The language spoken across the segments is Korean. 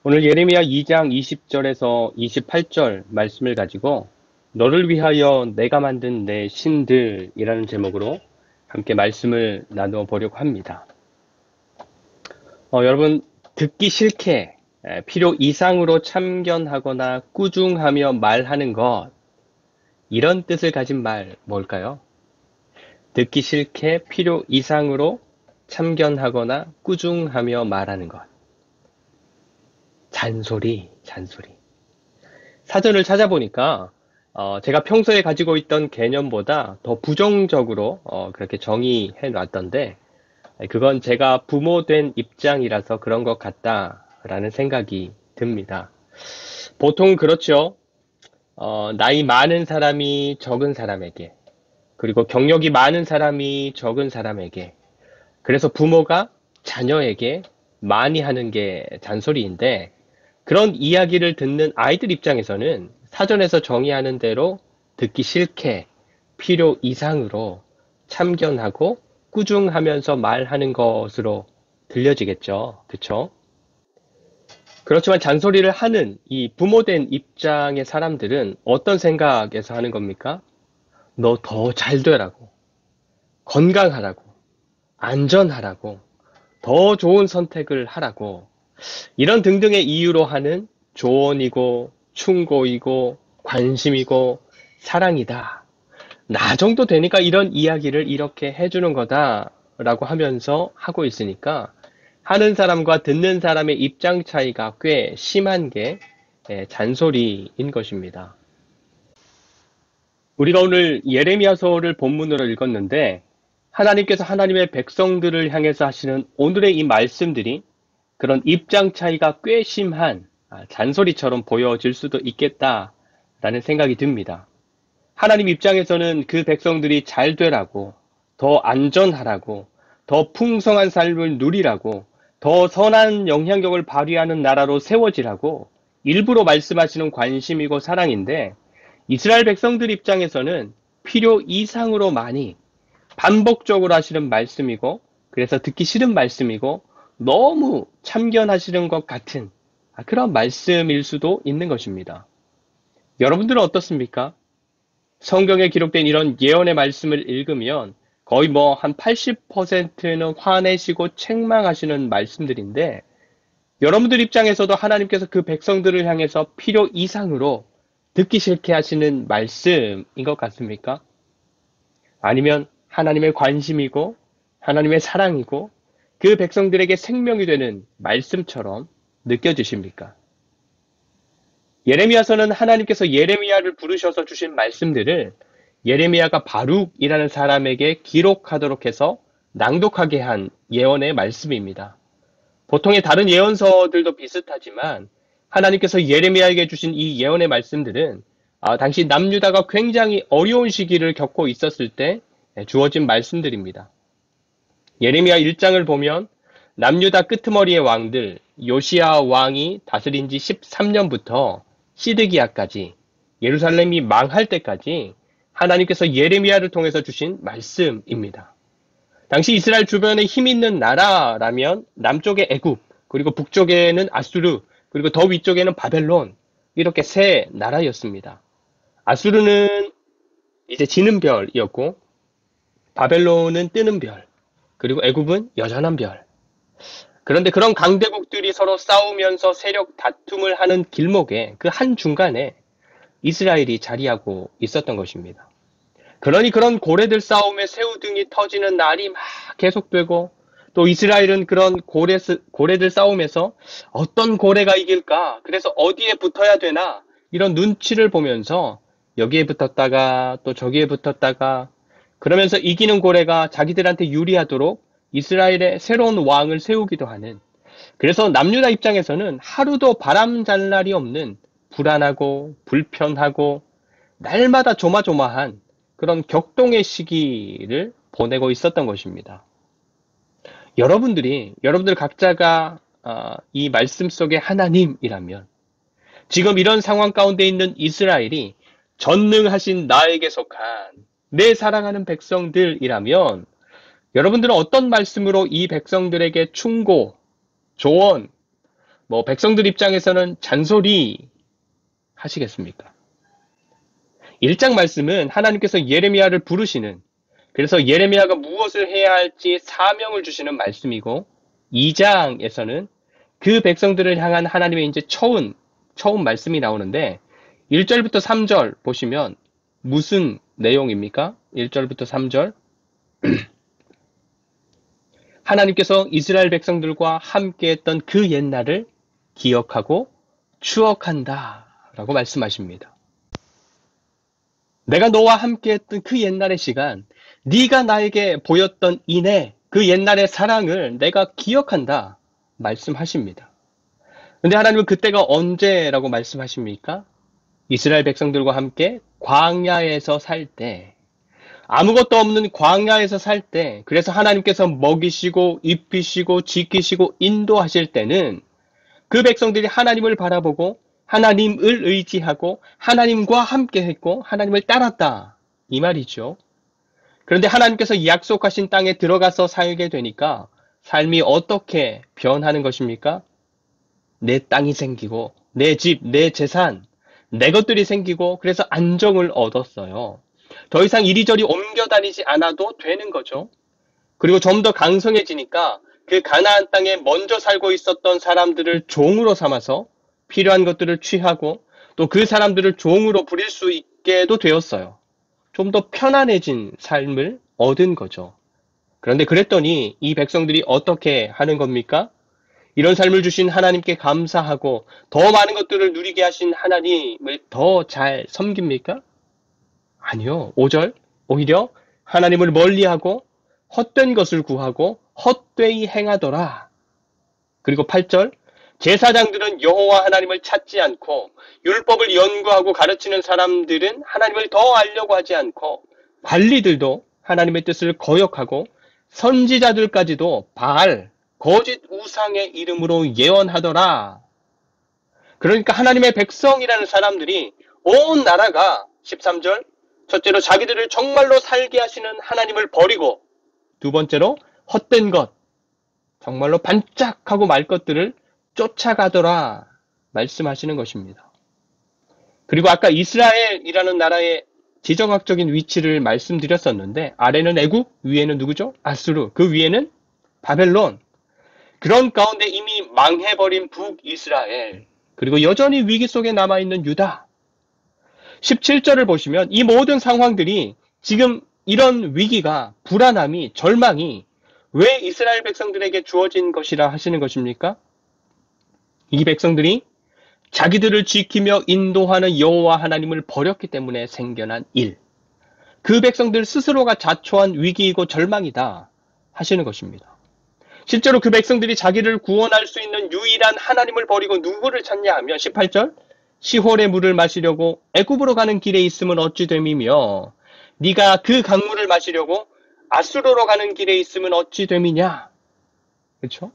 오늘 예레미야 2장 20절에서 28절 말씀을 가지고 너를 위하여 내가 만든 내 신들이라는 제목으로 함께 말씀을 나누어 보려고 합니다. 여러분, 듣기 싫게 필요 이상으로 참견하거나 꾸중하며 말하는 것, 이런 뜻을 가진 말 뭘까요? 듣기 싫게 필요 이상으로 참견하거나 꾸중하며 말하는 것. 잔소리. 사전을 찾아보니까 제가 평소에 가지고 있던 개념보다 더 부정적으로 그렇게 정의해 놨던데 그건 제가 부모 된 입장이라서 그런 것 같다라는 생각이 듭니다. 보통 그렇죠. 나이 많은 사람이 적은 사람에게, 그리고 경력이 많은 사람이 적은 사람에게, 그래서 부모가 자녀에게 많이 하는 게 잔소리인데, 그런 이야기를 듣는 아이들 입장에서는 사전에서 정의하는 대로 듣기 싫게 필요 이상으로 참견하고 꾸중하면서 말하는 것으로 들려지겠죠. 그쵸? 그렇지만 잔소리를 하는 이 부모된 입장의 사람들은 어떤 생각에서 하는 겁니까? 너 더 잘 되라고, 건강하라고, 안전하라고, 더 좋은 선택을 하라고, 이런 등등의 이유로 하는 조언이고, 충고이고, 관심이고, 사랑이다. 나 정도 되니까 이런 이야기를 이렇게 해주는 거다라고 하면서 하고 있으니까 하는 사람과 듣는 사람의 입장 차이가 꽤 심한 게 잔소리인 것입니다. 우리가 오늘 예레미야서를 본문으로 읽었는데 하나님께서 하나님의 백성들을 향해서 하시는 오늘의 이 말씀들이 그런 입장 차이가 꽤 심한 잔소리처럼 보여질 수도 있겠다라는 생각이 듭니다. 하나님 입장에서는 그 백성들이 잘 되라고, 더 안전하라고, 더 풍성한 삶을 누리라고, 더 선한 영향력을 발휘하는 나라로 세워지라고 일부러 말씀하시는 관심이고 사랑인데 이스라엘 백성들 입장에서는 필요 이상으로 많이 반복적으로 하시는 말씀이고 그래서 듣기 싫은 말씀이고 너무 참견하시는 것 같은 그런 말씀일 수도 있는 것입니다. 여러분들은 어떻습니까? 성경에 기록된 이런 예언의 말씀을 읽으면 거의 뭐 한 80%는 화내시고 책망하시는 말씀들인데 여러분들 입장에서도 하나님께서 그 백성들을 향해서 필요 이상으로 듣기 싫게 하시는 말씀인 것 같습니까? 아니면 하나님의 관심이고 하나님의 사랑이고 그 백성들에게 생명이 되는 말씀처럼 느껴지십니까? 예레미야서는 하나님께서 예레미야를 부르셔서 주신 말씀들을 예레미야가 바룩이라는 사람에게 기록하도록 해서 낭독하게 한 예언의 말씀입니다. 보통의 다른 예언서들도 비슷하지만 하나님께서 예레미야에게 주신 이 예언의 말씀들은 당시 남유다가 굉장히 어려운 시기를 겪고 있었을 때 주어진 말씀들입니다. 예레미야 1장을 보면 남유다 끄트머리의 왕들 요시야 왕이 다스린 지 13년부터 시드기야까지 예루살렘이 망할 때까지 하나님께서 예레미야를 통해서 주신 말씀입니다. 당시 이스라엘 주변에 힘 있는 나라라면 남쪽에 애굽, 그리고 북쪽에는 아수르, 그리고 더 위쪽에는 바벨론, 이렇게 세 나라였습니다. 아수르는 이제 지는 별이었고, 바벨론은 뜨는 별, 그리고 애굽은 여전한 별. 그런데 그런 강대국들이 서로 싸우면서 세력 다툼을 하는 길목에 그 한 중간에 이스라엘이 자리하고 있었던 것입니다. 그러니 그런 고래들 싸움에 새우등이 터지는 날이 막 계속되고 또 이스라엘은 그런 고래들 싸움에서 어떤 고래가 이길까? 그래서 어디에 붙어야 되나? 이런 눈치를 보면서 여기에 붙었다가 또 저기에 붙었다가 그러면서 이기는 고래가 자기들한테 유리하도록 이스라엘의 새로운 왕을 세우기도 하는 그래서 남유다 입장에서는 하루도 바람 잘 날이 없는 불안하고 불편하고 날마다 조마조마한 그런 격동의 시기를 보내고 있었던 것입니다. 여러분들 각자가 이 말씀 속의 하나님이라면 지금 이런 상황 가운데 있는 이스라엘이 전능하신 나에게 속한 내 사랑하는 백성들이라면 여러분들은 어떤 말씀으로 이 백성들에게 충고, 조언, 백성들 입장에서는 잔소리 하시겠습니까? 1장 말씀은 하나님께서 예레미야를 부르시는, 그래서 예레미야가 무엇을 해야 할지 사명을 주시는 말씀이고, 2장에서는 그 백성들을 향한 하나님의 이제 처음 말씀이 나오는데, 1절부터 3절 보시면 무슨 내용입니까? 1절부터 3절. 하나님께서 이스라엘 백성들과 함께 했던 그 옛날을 기억하고 추억한다 라고 말씀하십니다. 내가 너와 함께 했던 그 옛날의 시간, 네가 나에게 보였던 인애, 그 옛날의 사랑을 내가 기억한다 말씀하십니다. 근데 하나님은 그때가 언제라고 말씀하십니까? 이스라엘 백성들과 함께 광야에서 살 때, 아무것도 없는 광야에서 살 때, 그래서 하나님께서 먹이시고 입히시고 지키시고 인도하실 때는 그 백성들이 하나님을 바라보고 하나님을 의지하고 하나님과 함께 했고 하나님을 따랐다 이 말이죠. 그런데 하나님께서 약속하신 땅에 들어가서 살게 되니까 삶이 어떻게 변하는 것입니까? 내 땅이 생기고 내 집, 내 재산, 내 것들이 생기고 그래서 안정을 얻었어요. 더 이상 이리저리 옮겨 다니지 않아도 되는 거죠. 그리고 좀 더 강성해지니까 그 가나안 땅에 먼저 살고 있었던 사람들을 종으로 삼아서 필요한 것들을 취하고 또 그 사람들을 종으로 부릴 수 있게도 되었어요. 좀 더 편안해진 삶을 얻은 거죠. 그런데 그랬더니 이 백성들이 어떻게 하는 겁니까? 이런 삶을 주신 하나님께 감사하고 더 많은 것들을 누리게 하신 하나님을 더 잘 섬깁니까? 아니요. 5절 오히려 하나님을 멀리하고 헛된 것을 구하고 헛되이 행하더라. 그리고 8절 제사장들은 여호와 하나님을 찾지 않고 율법을 연구하고 가르치는 사람들은 하나님을 더 알려고 하지 않고 관리들도 하나님의 뜻을 거역하고 선지자들까지도 바알, 거짓 우상의 이름으로 예언하더라. 그러니까 하나님의 백성이라는 사람들이 온 나라가 13절 첫째로 자기들을 정말로 살게 하시는 하나님을 버리고 두 번째로 헛된 것, 정말로 반짝하고 말 것들을 쫓아가더라 말씀하시는 것입니다. 그리고 아까 이스라엘이라는 나라의 지정학적인 위치를 말씀드렸었는데 아래는 애굽, 위에는 누구죠? 아수르, 그 위에는 바벨론. 그런 가운데 이미 망해버린 북이스라엘, 그리고 여전히 위기 속에 남아있는 유다. 17절을 보시면 이 모든 상황들이 지금 이런 위기가, 불안함이, 절망이 왜 이스라엘 백성들에게 주어진 것이라 하시는 것입니까? 이 백성들이 자기들을 지키며 인도하는 여호와 하나님을 버렸기 때문에 생겨난 일. 그 백성들 스스로가 자초한 위기이고 절망이다 하시는 것입니다. 실제로 그 백성들이 자기를 구원할 수 있는 유일한 하나님을 버리고 누구를 찾냐 하면 18절 시홀의 물을 마시려고 애굽으로 가는 길에 있으면 어찌 됨이며 네가 그 강물을 마시려고 아수르로 가는 길에 있으면 어찌 됨이냐. 그렇죠?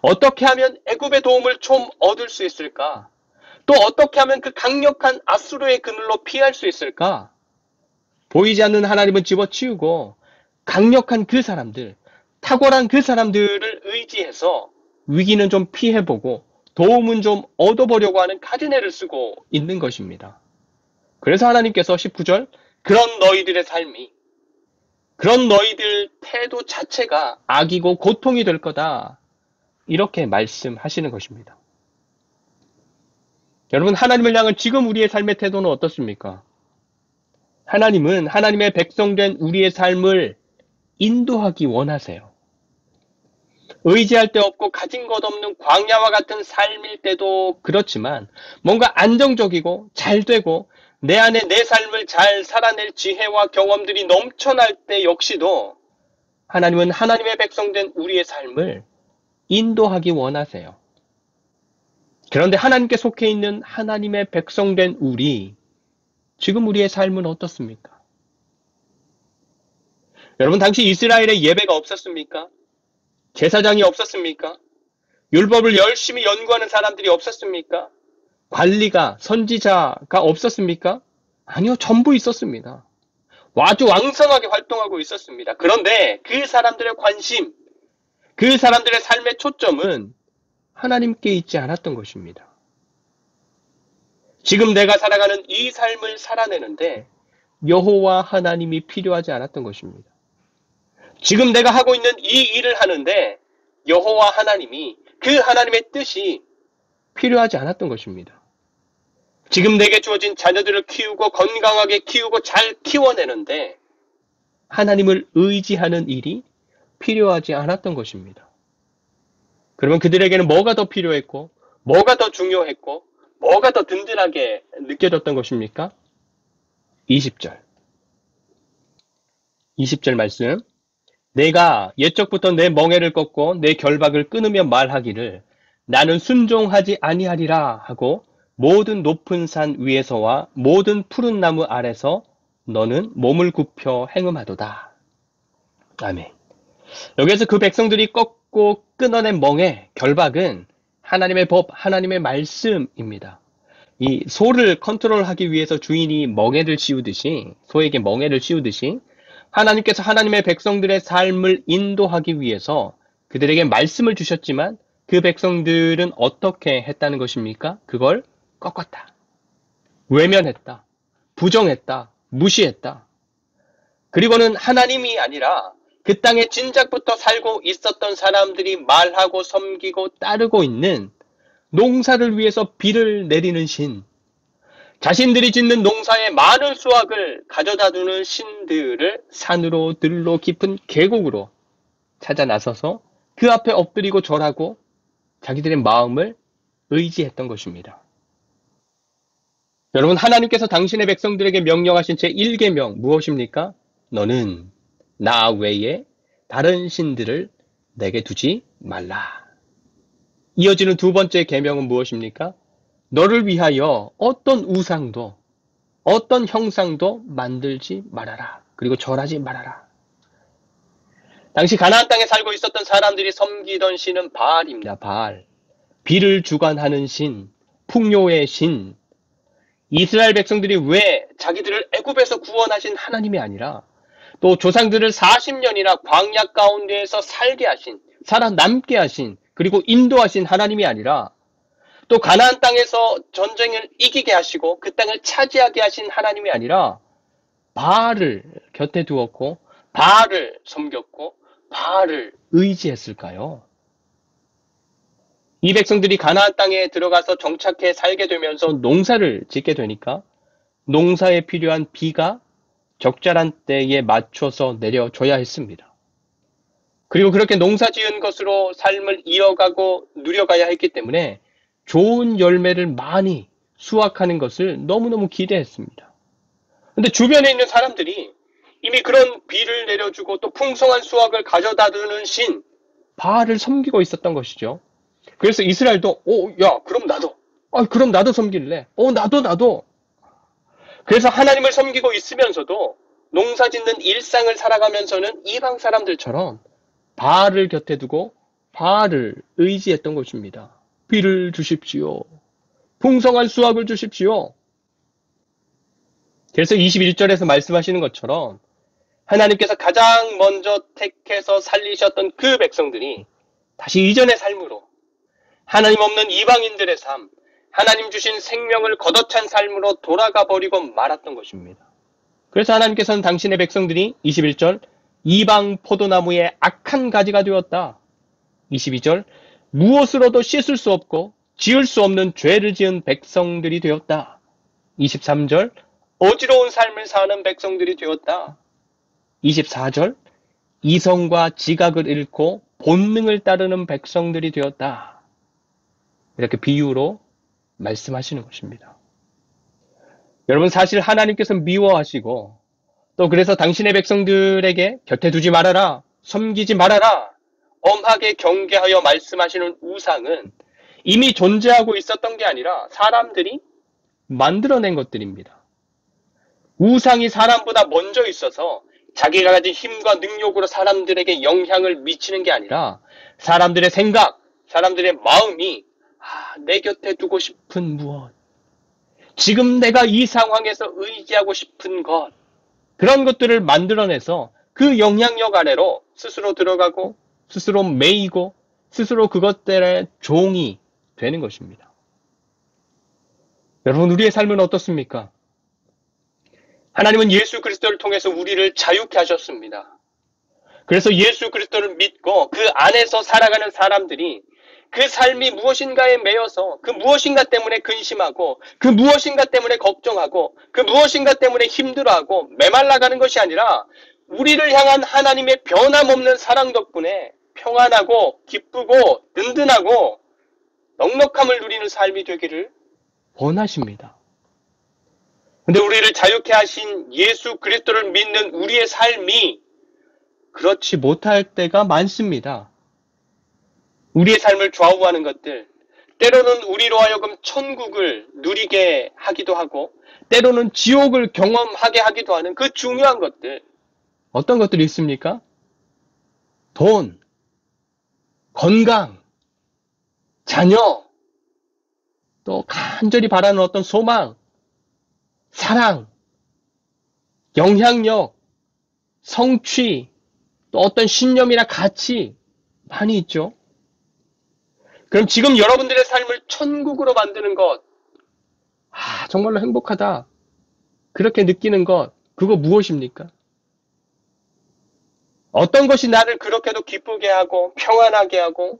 어떻게 하면 애굽의 도움을 좀 얻을 수 있을까? 또 어떻게 하면 그 강력한 아수르의 그늘로 피할 수 있을까? 보이지 않는 하나님은 집어치우고 강력한 그 사람들, 탁월한 그 사람들을 의지해서 위기는 좀 피해보고 도움은 좀 얻어보려고 하는 카드네를 쓰고 있는 것입니다. 그래서 하나님께서 19절 그런 너희들의 삶이, 그런 너희들 태도 자체가 악이고 고통이 될 거다 이렇게 말씀하시는 것입니다. 여러분, 하나님을 향한 지금 우리의 삶의 태도는 어떻습니까? 하나님은 하나님의 백성된 우리의 삶을 인도하기 원하세요. 의지할 데 없고 가진 것 없는 광야와 같은 삶일 때도 그렇지만 뭔가 안정적이고 잘 되고 내 안에 내 삶을 잘 살아낼 지혜와 경험들이 넘쳐날 때 역시도 하나님은 하나님의 백성된 우리의 삶을 인도하기 원하세요. 그런데 하나님께 속해 있는 하나님의 백성된 우리, 지금 우리의 삶은 어떻습니까? 여러분, 당시 이스라엘에 예배가 없었습니까? 제사장이 없었습니까? 율법을 열심히 연구하는 사람들이 없었습니까? 관리가, 선지자가 없었습니까? 아니요, 전부 있었습니다. 아주 왕성하게 활동하고 있었습니다. 그런데 그 사람들의 관심, 그 사람들의 삶의 초점은 하나님께 있지 않았던 것입니다. 지금 내가 살아가는 이 삶을 살아내는데 여호와 하나님이 필요하지 않았던 것입니다. 지금 내가 하고 있는 이 일을 하는데 여호와 하나님이, 그 하나님의 뜻이 필요하지 않았던 것입니다. 지금 내게 주어진 자녀들을 키우고 건강하게 키우고 잘 키워내는데 하나님을 의지하는 일이 필요하지 않았던 것입니다. 그러면 그들에게는 뭐가 더 필요했고, 뭐가 더 중요했고, 뭐가 더 든든하게 느껴졌던 것입니까? 20절. 20절 말씀. 내가 옛적부터 내 멍에를 꺾고 내 결박을 끊으며 말하기를 나는 순종하지 아니하리라 하고 모든 높은 산 위에서와 모든 푸른 나무 아래서 너는 몸을 굽혀 행음하도다. 아멘. 여기에서 그 백성들이 꺾고 끊어낸 멍에, 결박은 하나님의 법, 하나님의 말씀입니다. 이 소를 컨트롤하기 위해서 주인이 멍에를 씌우듯이, 소에게 멍에를 씌우듯이 하나님께서 하나님의 백성들의 삶을 인도하기 위해서 그들에게 말씀을 주셨지만 그 백성들은 어떻게 했다는 것입니까? 그걸 꺾었다. 외면했다. 부정했다. 무시했다. 그리고는 하나님이 아니라 그 땅에 진작부터 살고 있었던 사람들이 말하고 섬기고 따르고 있는 농사를 위해서 비를 내리는 신, 자신들이 짓는 농사의 많은 수확을 가져다 두는 신들을 산으로 들로 깊은 계곡으로 찾아 나서서 그 앞에 엎드리고 절하고 자기들의 마음을 의지했던 것입니다. 여러분, 하나님께서 당신의 백성들에게 명령하신 제1계명 무엇입니까? 너는 나 외에 다른 신들을 내게 두지 말라. 이어지는 두 번째 계명은 무엇입니까? 너를 위하여 어떤 우상도, 어떤 형상도 만들지 말아라. 그리고 절하지 말아라. 당시 가나안 땅에 살고 있었던 사람들이 섬기던 신은 바알입니다. 바알. 비를 주관하는 신, 풍요의 신. 이스라엘 백성들이 왜 자기들을 애굽에서 구원하신 하나님이 아니라 또 조상들을 40년이나 광야 가운데에서 살게 하신, 살아남게 하신, 그리고 인도하신 하나님이 아니라 또 가나안 땅에서 전쟁을 이기게 하시고 그 땅을 차지하게 하신 하나님이 아니라 바알을 곁에 두었고 바알을 섬겼고 바알을 의지했을까요? 이 백성들이 가나안 땅에 들어가서 정착해 살게 되면서 농사를 짓게 되니까 농사에 필요한 비가 적절한 때에 맞춰서 내려줘야 했습니다. 그리고 그렇게 농사 지은 것으로 삶을 이어가고 누려가야 했기 때문에 좋은 열매를 많이 수확하는 것을 너무너무 기대했습니다. 그런데 주변에 있는 사람들이 이미 그런 비를 내려주고 또 풍성한 수확을 가져다 두는 신, 바알을 섬기고 있었던 것이죠. 그래서 이스라엘도, 야, 그럼 나도. 그럼 나도 섬길래. 나도. 그래서 하나님을 섬기고 있으면서도 농사 짓는 일상을 살아가면서는 이방 사람들처럼 바알을 곁에 두고 바알을 의지했던 것입니다. 비를 주십시오. 풍성한 수확을 주십시오. 그래서 21절에서 말씀하시는 것처럼 하나님께서 가장 먼저 택해서 살리셨던 그 백성들이 다시 이전의 삶으로, 하나님 없는 이방인들의 삶, 하나님 주신 생명을 걷어찬 삶으로 돌아가 버리고 말았던 것입니다. 그래서 하나님께서는 당신의 백성들이 21절 이방 포도나무의 악한 가지가 되었다. 22절 무엇으로도 씻을 수 없고 지을 수 없는 죄를 지은 백성들이 되었다. 23절 어지러운 삶을 사는 백성들이 되었다. 24절 이성과 지각을 잃고 본능을 따르는 백성들이 되었다. 이렇게 비유로 말씀하시는 것입니다. 여러분, 사실 하나님께서 미워하시고 또 그래서 당신의 백성들에게 곁에 두지 말아라, 섬기지 말아라, 엄하게 경계하여 말씀하시는 우상은 이미 존재하고 있었던 게 아니라 사람들이 만들어낸 것들입니다. 우상이 사람보다 먼저 있어서 자기가 가진 힘과 능력으로 사람들에게 영향을 미치는 게 아니라 사람들의 생각, 사람들의 마음이 내 곁에 두고 싶은 무엇, 지금 내가 이 상황에서 의지하고 싶은 것, 그런 것들을 만들어내서 그 영향력 아래로 스스로 들어가고 스스로 매이고 스스로 그것들의 종이 되는 것입니다. 여러분, 우리의 삶은 어떻습니까? 하나님은 예수 그리스도를 통해서 우리를 자유케 하셨습니다. 그래서 예수 그리스도를 믿고 그 안에서 살아가는 사람들이 그 삶이 무엇인가에 매여서 그 무엇인가 때문에 근심하고 그 무엇인가 때문에 걱정하고 그 무엇인가 때문에 힘들어하고 메말라가는 것이 아니라 우리를 향한 하나님의 변함없는 사랑 덕분에 평안하고 기쁘고 든든하고 넉넉함을 누리는 삶이 되기를 원하십니다. 근데 우리를 자유케 하신 예수 그리스도를 믿는 우리의 삶이 그렇지 못할 때가 많습니다. 우리의 삶을 좌우하는 것들, 때로는 우리로 하여금 천국을 누리게 하기도 하고 때로는 지옥을 경험하게 하기도 하는 그 중요한 것들, 어떤 것들이 있습니까? 돈, 건강, 자녀, 또 간절히 바라는 어떤 소망, 사랑, 영향력, 성취, 또 어떤 신념이나 가치 많이 있죠. 그럼 지금 여러분들의 삶을 천국으로 만드는 것, 정말로 행복하다. 그렇게 느끼는 것, 그거 무엇입니까? 어떤 것이 나를 그렇게도 기쁘게 하고 평안하게 하고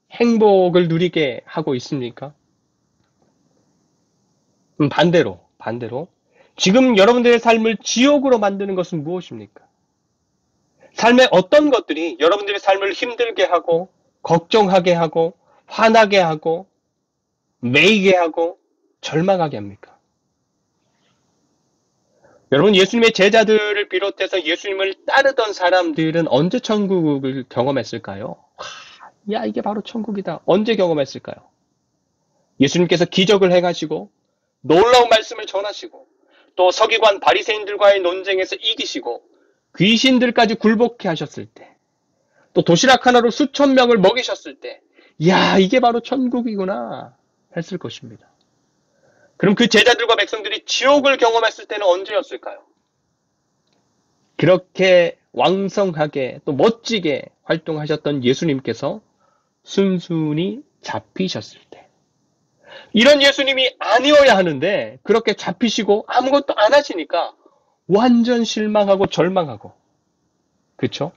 행복을 누리게 하고 있습니까? 반대로 지금 여러분들의 삶을 지옥으로 만드는 것은 무엇입니까? 삶의 어떤 것들이 여러분들의 삶을 힘들게 하고 걱정하게 하고 화나게 하고 매이게 하고 절망하게 합니까? 여러분, 예수님의 제자들을 비롯해서 예수님을 따르던 사람들은 언제 천국을 경험했을까요? 야, 이게 바로 천국이다. 언제 경험했을까요? 예수님께서 기적을 행하시고 놀라운 말씀을 전하시고 또 서기관 바리새인들과의 논쟁에서 이기시고 귀신들까지 굴복케 하셨을 때, 또 도시락 하나로 수천 명을 먹이셨을 때, 야, 이게 바로 천국이구나 했을 것입니다. 그럼 그 제자들과 백성들이 지옥을 경험했을 때는 언제였을까요? 그렇게 왕성하게 또 멋지게 활동하셨던 예수님께서 순순히 잡히셨을 때, 이런 예수님이 아니어야 하는데 그렇게 잡히시고 아무것도 안 하시니까 완전 실망하고 절망하고, 그렇죠?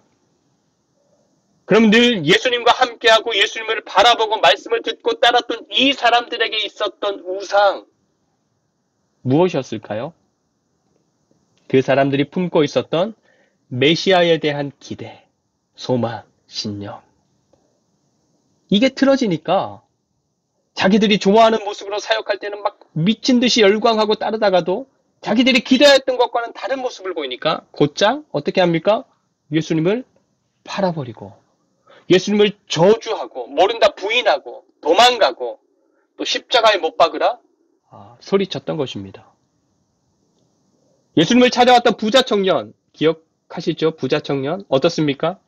그럼 늘 예수님과 함께하고 예수님을 바라보고 말씀을 듣고 따랐던 이 사람들에게 있었던 우상, 무엇이었을까요? 그 사람들이 품고 있었던 메시아에 대한 기대, 소망, 신념. 이게 틀어지니까 자기들이 좋아하는 모습으로 사역할 때는 막 미친 듯이 열광하고 따르다가도 자기들이 기대했던 것과는 다른 모습을 보이니까 곧장 어떻게 합니까? 예수님을 팔아버리고 예수님을 저주하고 모른다 부인하고 도망가고 또 십자가에 못 박으라 소리쳤던 것입니다. 예수님을 찾아왔던 부자 청년 기억하시죠? 부자 청년 어떻습니까?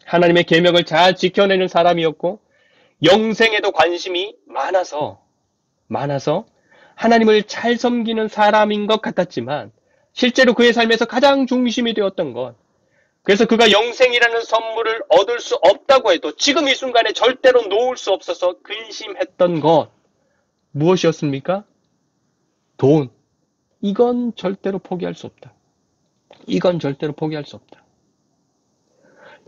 하나님의 계명을 잘 지켜내는 사람이었고 영생에도 관심이 많아서 하나님을 잘 섬기는 사람인 것 같았지만 실제로 그의 삶에서 가장 중심이 되었던 것, 그래서 그가 영생이라는 선물을 얻을 수 없다고 해도 지금 이 순간에 절대로 놓을 수 없어서 근심했던 것, 무엇이었습니까? 돈. 이건 절대로 포기할 수 없다. 이건 절대로 포기할 수 없다.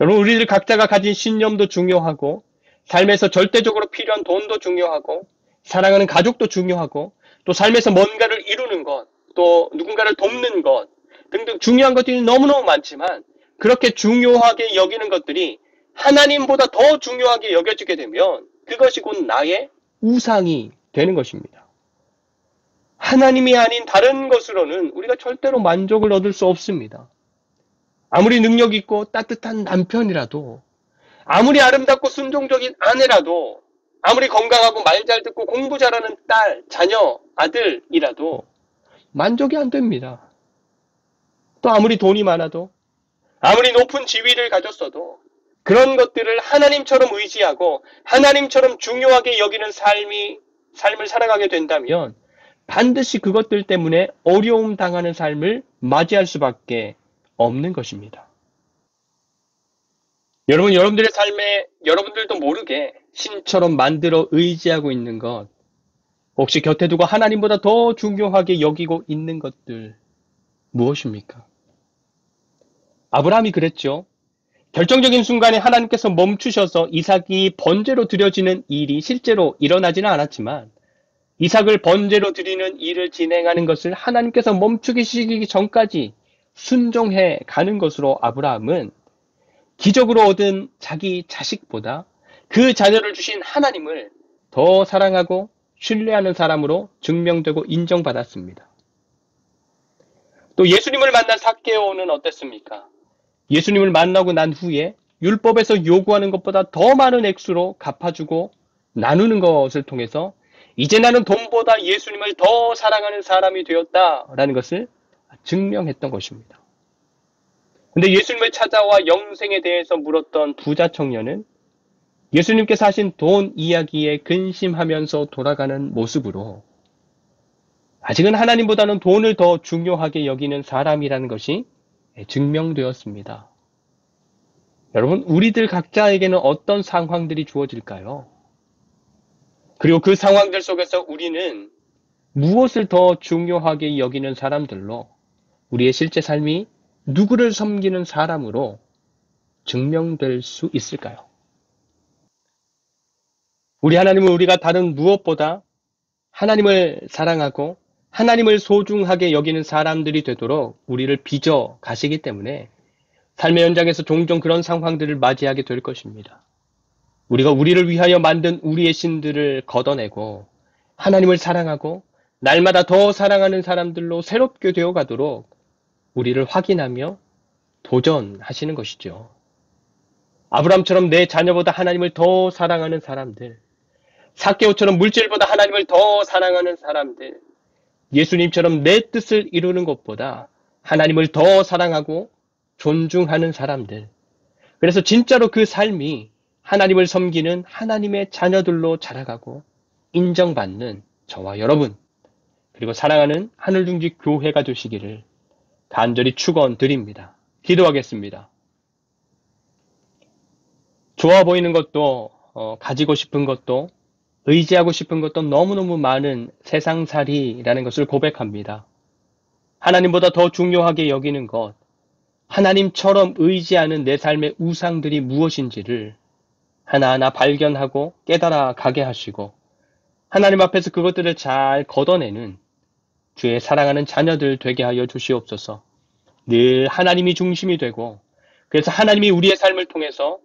여러분, 우리들 각자가 가진 신념도 중요하고 삶에서 절대적으로 필요한 돈도 중요하고 사랑하는 가족도 중요하고 또 삶에서 뭔가를 이루는 것, 또 누군가를 돕는 것 등등 중요한 것들이 너무너무 많지만 그렇게 중요하게 여기는 것들이 하나님보다 더 중요하게 여겨지게 되면 그것이 곧 나의 우상이 되는 것입니다. 하나님이 아닌 다른 것으로는 우리가 절대로 만족을 얻을 수 없습니다. 아무리 능력 있고 따뜻한 남편이라도, 아무리 아름답고 순종적인 아내라도, 아무리 건강하고 말 잘 듣고 공부 잘하는 딸, 자녀, 아들이라도 만족이 안 됩니다. 또 아무리 돈이 많아도, 아무리 높은 지위를 가졌어도 그런 것들을 하나님처럼 의지하고 하나님처럼 중요하게 여기는 삶을 살아가게 된다면 반드시 그것들 때문에 어려움 당하는 삶을 맞이할 수밖에 없는 것입니다. 여러분, 여러분들의 삶에 여러분들도 모르게 신처럼 만들어 의지하고 있는 것, 혹시 곁에 두고 하나님보다 더 중요하게 여기고 있는 것들 무엇입니까? 아브라함이 그랬죠. 결정적인 순간에 하나님께서 멈추셔서 이삭이 번제로 드려지는 일이 실제로 일어나지는 않았지만 이삭을 번제로 드리는 일을 진행하는 것을 하나님께서 멈추시기 전까지 순종해 가는 것으로 아브라함은 기적으로 얻은 자기 자식보다 그 자녀를 주신 하나님을 더 사랑하고 신뢰하는 사람으로 증명되고 인정받았습니다. 또 예수님을 만난 삭개오는 어땠습니까? 예수님을 만나고 난 후에 율법에서 요구하는 것보다 더 많은 액수로 갚아주고 나누는 것을 통해서 이제 나는 돈보다 예수님을 더 사랑하는 사람이 되었다라는 것을 증명했던 것입니다. 근데 예수님을 찾아와 영생에 대해서 물었던 부자 청년은 예수님께서 하신 돈 이야기에 근심하면서 돌아가는 모습으로 아직은 하나님보다는 돈을 더 중요하게 여기는 사람이라는 것이 증명되었습니다. 여러분, 우리들 각자에게는 어떤 상황들이 주어질까요? 그리고 그 상황들 속에서 우리는 무엇을 더 중요하게 여기는 사람들로 우리의 실제 삶이 누구를 섬기는 사람으로 증명될 수 있을까요? 우리 하나님은 우리가 다른 무엇보다 하나님을 사랑하고 하나님을 소중하게 여기는 사람들이 되도록 우리를 빚어 가시기 때문에 삶의 현장에서 종종 그런 상황들을 맞이하게 될 것입니다. 우리가 우리를 위하여 만든 우리의 신들을 걷어내고 하나님을 사랑하고 날마다 더 사랑하는 사람들로 새롭게 되어 가도록 우리를 확인하며 도전하시는 것이죠. 아브라함처럼 내 자녀보다 하나님을 더 사랑하는 사람들, 삭개오처럼 물질보다 하나님을 더 사랑하는 사람들, 예수님처럼 내 뜻을 이루는 것보다 하나님을 더 사랑하고 존중하는 사람들. 그래서 진짜로 그 삶이 하나님을 섬기는 하나님의 자녀들로 자라가고 인정받는 저와 여러분, 그리고 사랑하는 하늘중지 교회가 되시기를 간절히 축원드립니다. 기도하겠습니다. 좋아 보이는 것도 가지고 싶은 것도 의지하고 싶은 것도 너무너무 많은 세상살이라는 것을 고백합니다. 하나님보다 더 중요하게 여기는 것, 하나님처럼 의지하는 내 삶의 우상들이 무엇인지를 하나하나 발견하고 깨달아 가게 하시고 하나님 앞에서 그것들을 잘 걷어내는 주의 사랑하는 자녀들 되게 하여 주시옵소서. 늘 하나님이 중심이 되고 그래서 하나님이 우리의 삶을 통해서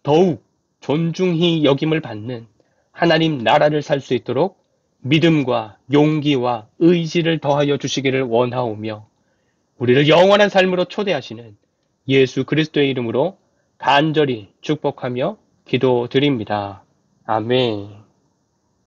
더욱 존중히 여김을 받는 하나님 나라를 살 수 있도록 믿음과 용기와 의지를 더하여 주시기를 원하오며 우리를 영원한 삶으로 초대하시는 예수 그리스도의 이름으로 간절히 축복하며 기도드립니다. 아멘.